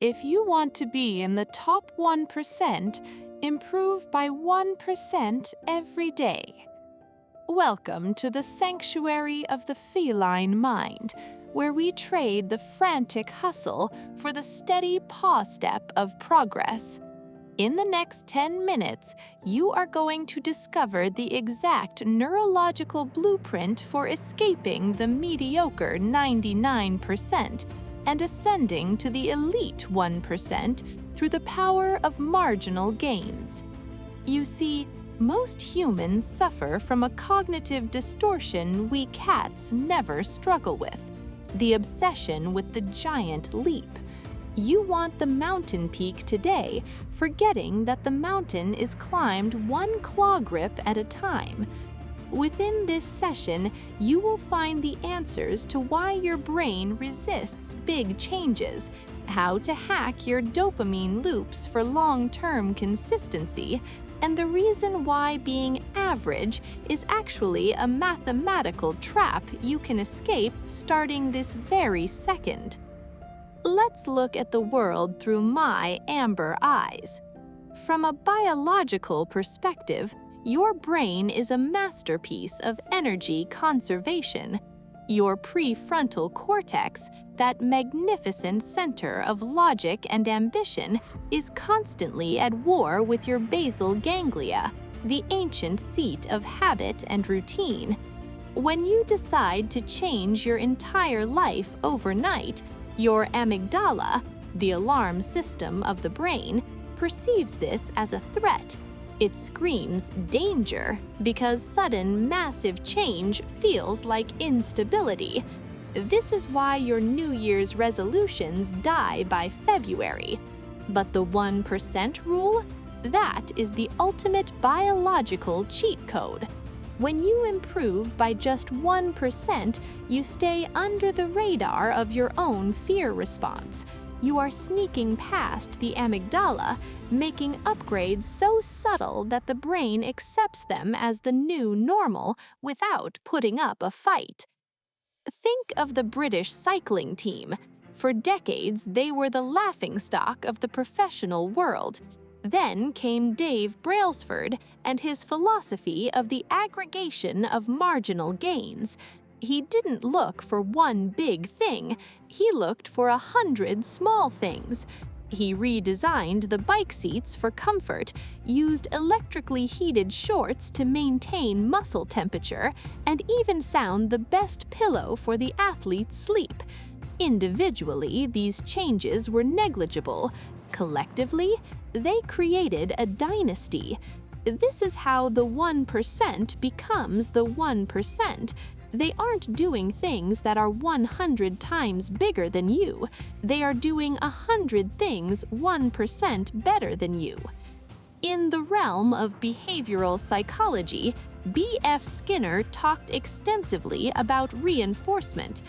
If you want to be in the top 1%, improve by 1% every day. Welcome to the sanctuary of the feline mind, where we trade the frantic hustle for the steady paw step of progress. In the next 10 minutes, you are going to discover the exact neurological blueprint for escaping the mediocre 99% and ascending to the elite 1% through the power of marginal gains. You see, most humans suffer from a cognitive distortion we cats never struggle with: the obsession with the giant leap. You want the mountain peak today, forgetting that the mountain is climbed one claw grip at a time. Within this session, you will find the answers to why your brain resists big changes, how to hack your dopamine loops for long-term consistency, and the reason why being average is actually a mathematical trap you can escape starting this very second. Let's look at the world through my amber eyes. From a biological perspective, your brain is a masterpiece of energy conservation. Your prefrontal cortex, that magnificent center of logic and ambition, is constantly at war with your basal ganglia, the ancient seat of habit and routine. When you decide to change your entire life overnight, your amygdala, the alarm system of the brain, perceives this as a threat. It screams danger because sudden, massive change feels like instability. This is why your New Year's resolutions die by February. But the 1% rule? That is the ultimate biological cheat code. When you improve by just 1%, you stay under the radar of your own fear response. You are sneaking past the amygdala, making upgrades so subtle that the brain accepts them as the new normal without putting up a fight. Think of the British cycling team. For decades, they were the laughingstock of the professional world. Then came Dave Brailsford and his philosophy of the aggregation of marginal gains. He didn't look for one big thing, he looked for 100 small things. He redesigned the bike seats for comfort, used electrically heated shorts to maintain muscle temperature, and even found the best pillow for the athlete's sleep. Individually, these changes were negligible. Collectively, they created a dynasty. This is how the 1% becomes the 1%. They aren't doing things that are 100 times bigger than you. They are doing 100 things 1% better than you. In the realm of behavioral psychology, B.F. Skinner talked extensively about reinforcement.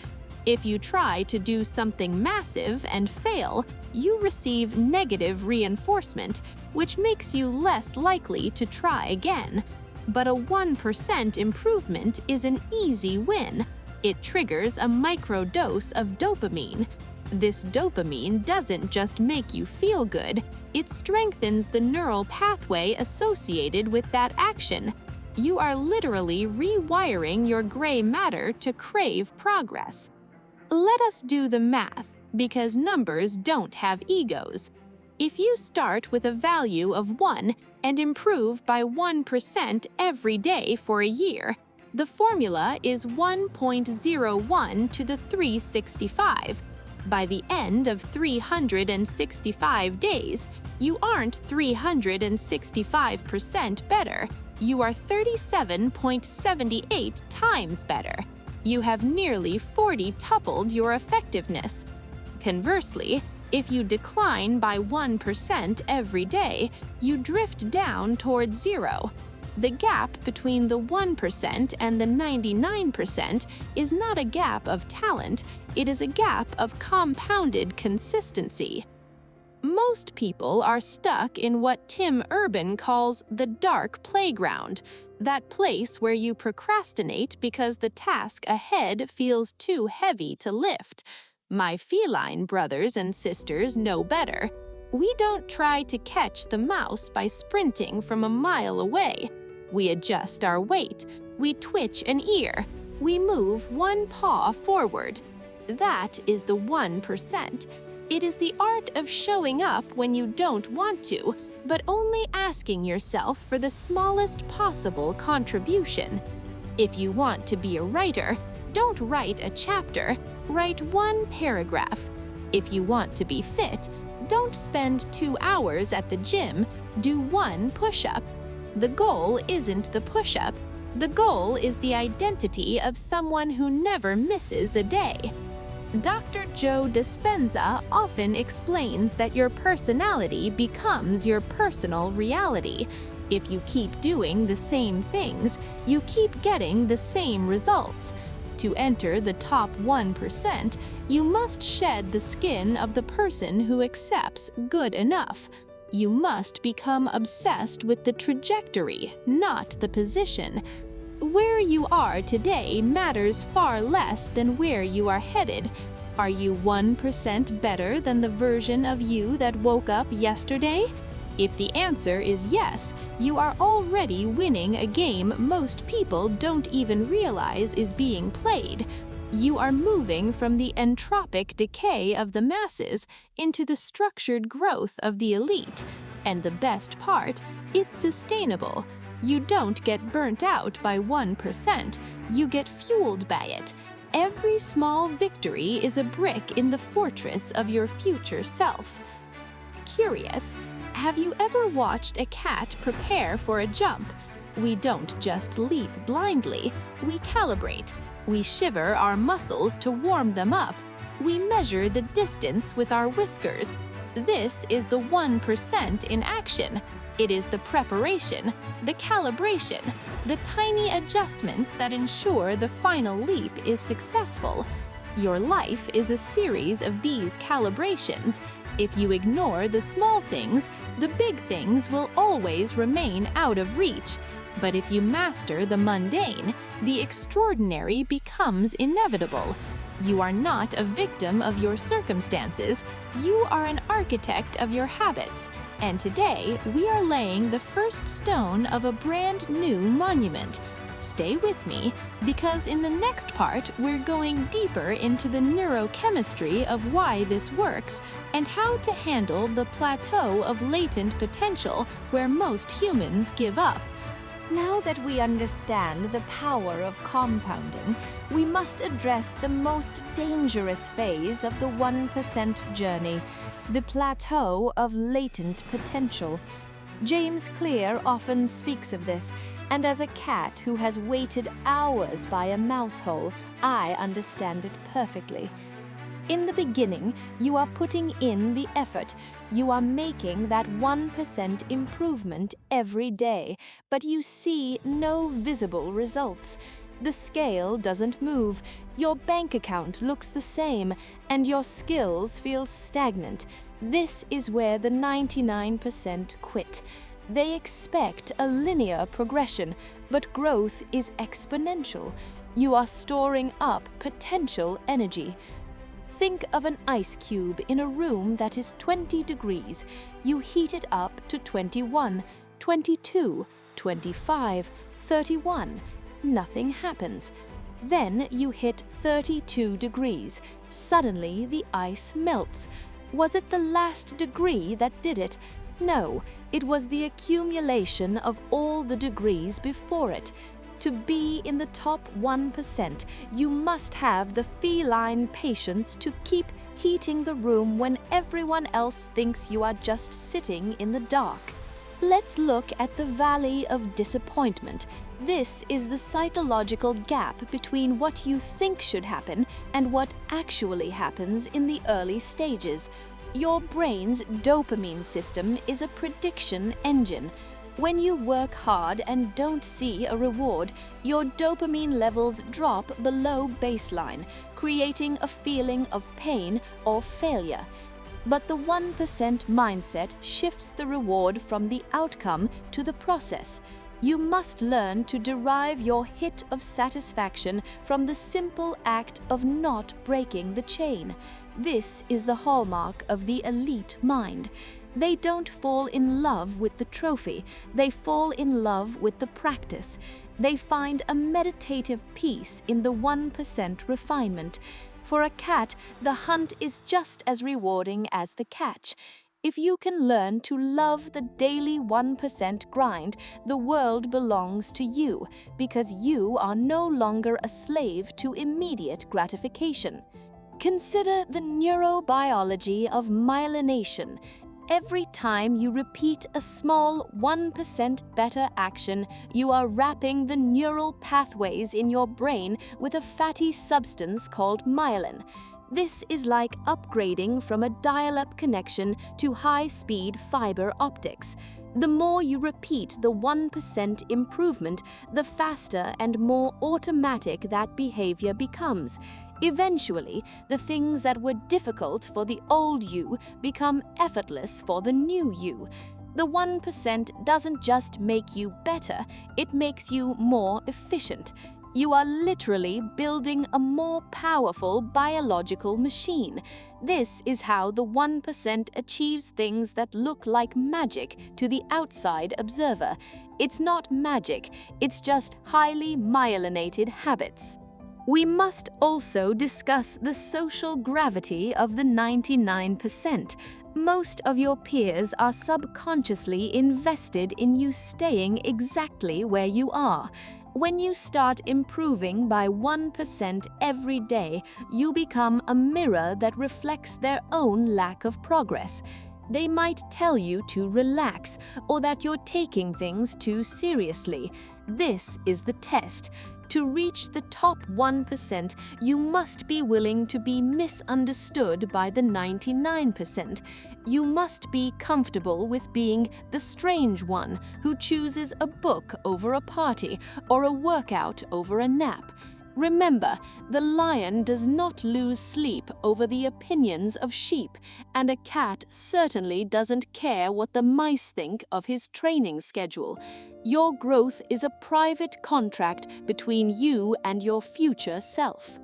If you try to do something massive and fail, you receive negative reinforcement, which makes you less likely to try again. But a 1% improvement is an easy win. It triggers a microdose of dopamine. This dopamine doesn't just make you feel good, it strengthens the neural pathway associated with that action. You are literally rewiring your gray matter to crave progress. Let us do the math, because numbers don't have egos. If you start with a value of 1 and improve by 1% every day for a year, the formula is 1.01 to the 365. By the end of 365 days, you aren't 365% better, you are 37.78 times better. You have nearly 40-tupled your effectiveness. Conversely, if you decline by 1% every day, you drift down towards 0. The gap between the 1% and the 99% is not a gap of talent, it is a gap of compounded consistency. Most people are stuck in what Tim Urban calls the dark playground, that place where you procrastinate because the task ahead feels too heavy to lift. My feline brothers and sisters know better. We don't try to catch the mouse by sprinting from a mile away. We adjust our weight. We twitch an ear. We move one paw forward. That is the 1%. It is the art of showing up when you don't want to, but only asking yourself for the smallest possible contribution. If you want to be a writer, don't write a chapter, write one paragraph. If you want to be fit, don't spend 2 hours at the gym, do one push-up. The goal isn't the push-up. The goal is the identity of someone who never misses a day. Dr. Joe Dispenza often explains that your personality becomes your personal reality. If you keep doing the same things, you keep getting the same results. To enter the top 1%, you must shed the skin of the person who accepts good enough. You must become obsessed with the trajectory, not the position. Where you are today matters far less than where you are headed. Are you 1% better than the version of you that woke up yesterday? If the answer is yes, you are already winning a game most people don't even realize is being played. You are moving from the entropic decay of the masses into the structured growth of the elite. And the best part, it's sustainable. You don't get burnt out by 1%, you get fueled by it. Every small victory is a brick in the fortress of your future self. Curious, have you ever watched a cat prepare for a jump? We don't just leap blindly, we calibrate. We shiver our muscles to warm them up. We measure the distance with our whiskers. This is the 1% in action. It is the preparation, the calibration, the tiny adjustments that ensure the final leap is successful. Your life is a series of these calibrations. If you ignore the small things, the big things will always remain out of reach. But if you master the mundane, the extraordinary becomes inevitable. You are not a victim of your circumstances. You are an architect of your habits. And today, we are laying the first stone of a brand new monument. Stay with me, because in the next part, we're going deeper into the neurochemistry of why this works and how to handle the plateau of latent potential where most humans give up. Now that we understand the power of compounding, we must address the most dangerous phase of the 1% journey, the plateau of latent potential. James Clear often speaks of this, and as a cat who has waited hours by a mouse hole, I understand it perfectly. In the beginning, you are putting in the effort. You are making that 1% improvement every day, but you see no visible results. The scale doesn't move, your bank account looks the same, and your skills feel stagnant. This is where the 99% quit. They expect a linear progression, but growth is exponential. You are storing up potential energy. Think of an ice cube in a room that is 20 degrees. You heat it up to 21, 22, 25, 31. Nothing happens. Then you hit 32 degrees. Suddenly the ice melts. Was it the last degree that did it? No, it was the accumulation of all the degrees before it. To be in the top 1%, you must have the feline patience to keep heating the room when everyone else thinks you are just sitting in the dark. Let's look at the valley of disappointment. This is the psychological gap between what you think should happen and what actually happens in the early stages. Your brain's dopamine system is a prediction engine. When you work hard and don't see a reward, your dopamine levels drop below baseline, creating a feeling of pain or failure. But the 1% mindset shifts the reward from the outcome to the process. You must learn to derive your hit of satisfaction from the simple act of not breaking the chain. This is the hallmark of the elite mind. They don't fall in love with the trophy, they fall in love with the practice. They find a meditative peace in the 1% refinement. For a cat, the hunt is just as rewarding as the catch. If you can learn to love the daily 1% grind, the world belongs to you, because you are no longer a slave to immediate gratification. Consider the neurobiology of myelination. Every time you repeat a small 1% better action, you are wrapping the neural pathways in your brain with a fatty substance called myelin. This is like upgrading from a dial-up connection to high-speed fiber optics. The more you repeat the 1% improvement, the faster and more automatic that behavior becomes. Eventually, the things that were difficult for the old you become effortless for the new you. The 1% doesn't just make you better, it makes you more efficient. You are literally building a more powerful biological machine. This is how the 1% achieves things that look like magic to the outside observer. It's not magic, it's just highly myelinated habits. We must also discuss the social gravity of the 99%. Most of your peers are subconsciously invested in you staying exactly where you are. When you start improving by 1% every day, you become a mirror that reflects their own lack of progress. They might tell you to relax or that you're taking things too seriously. This is the test. To reach the top 1%, you must be willing to be misunderstood by the 99%. You must be comfortable with being the strange one who chooses a book over a party or a workout over a nap. Remember, the lion does not lose sleep over the opinions of sheep, and a cat certainly doesn't care what the mice think of his training schedule. Your growth is a private contract between you and your future self.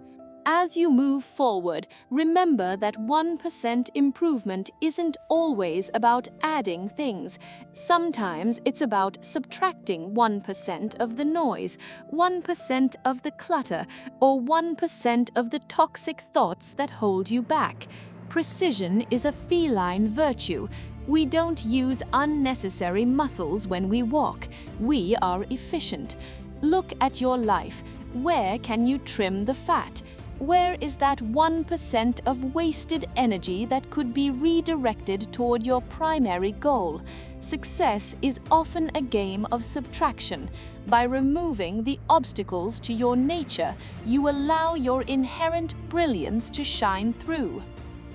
As you move forward, remember that 1% improvement isn't always about adding things. Sometimes it's about subtracting 1% of the noise, 1% of the clutter, or 1% of the toxic thoughts that hold you back. Precision is a feline virtue. We don't use unnecessary muscles when we walk. We are efficient. Look at your life. Where can you trim the fat? Where is that 1% of wasted energy that could be redirected toward your primary goal? Success is often a game of subtraction. By removing the obstacles to your nature, you allow your inherent brilliance to shine through.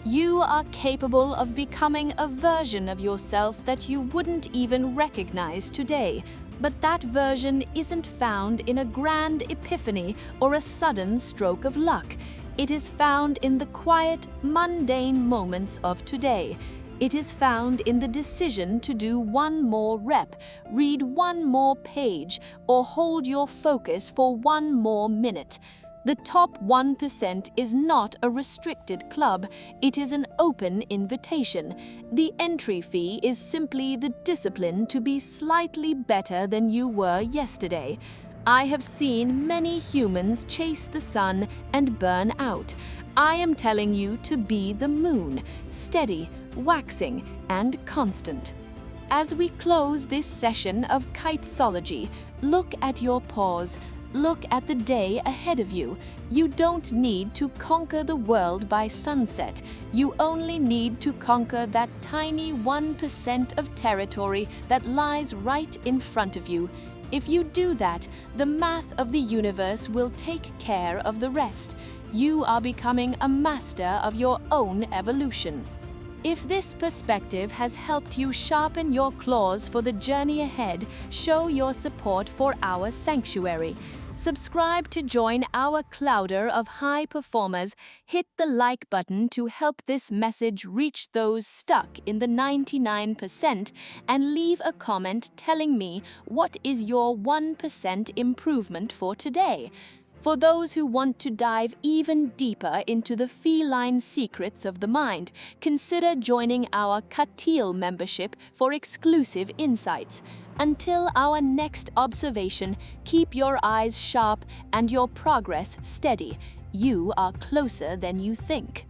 You are capable of becoming a version of yourself that you wouldn't even recognize today. But that version isn't found in a grand epiphany or a sudden stroke of luck. It is found in the quiet, mundane moments of today. It is found in the decision to do one more rep, read one more page, or hold your focus for one more minute. The top 1% is not a restricted club, it is an open invitation. The entry fee is simply the discipline to be slightly better than you were yesterday. I have seen many humans chase the sun and burn out. I am telling you to be the moon, steady, waxing, and constant. As we close this session of Catsychology, look at your pause. Look at the day ahead of you. You don't need to conquer the world by sunset. You only need to conquer that tiny 1% of territory that lies right in front of you. If you do that, the math of the universe will take care of the rest. You are becoming a master of your own evolution. If this perspective has helped you sharpen your claws for the journey ahead, show your support for our sanctuary. Subscribe to join our clouder of high performers. Hit the like button to help this message reach those stuck in the 99%, and leave a comment telling me what is your 1% improvement for today. For those who want to dive even deeper into the feline secrets of the mind, consider joining our Catsychology membership for exclusive insights. Until our next observation, keep your eyes sharp and your progress steady. You are closer than you think.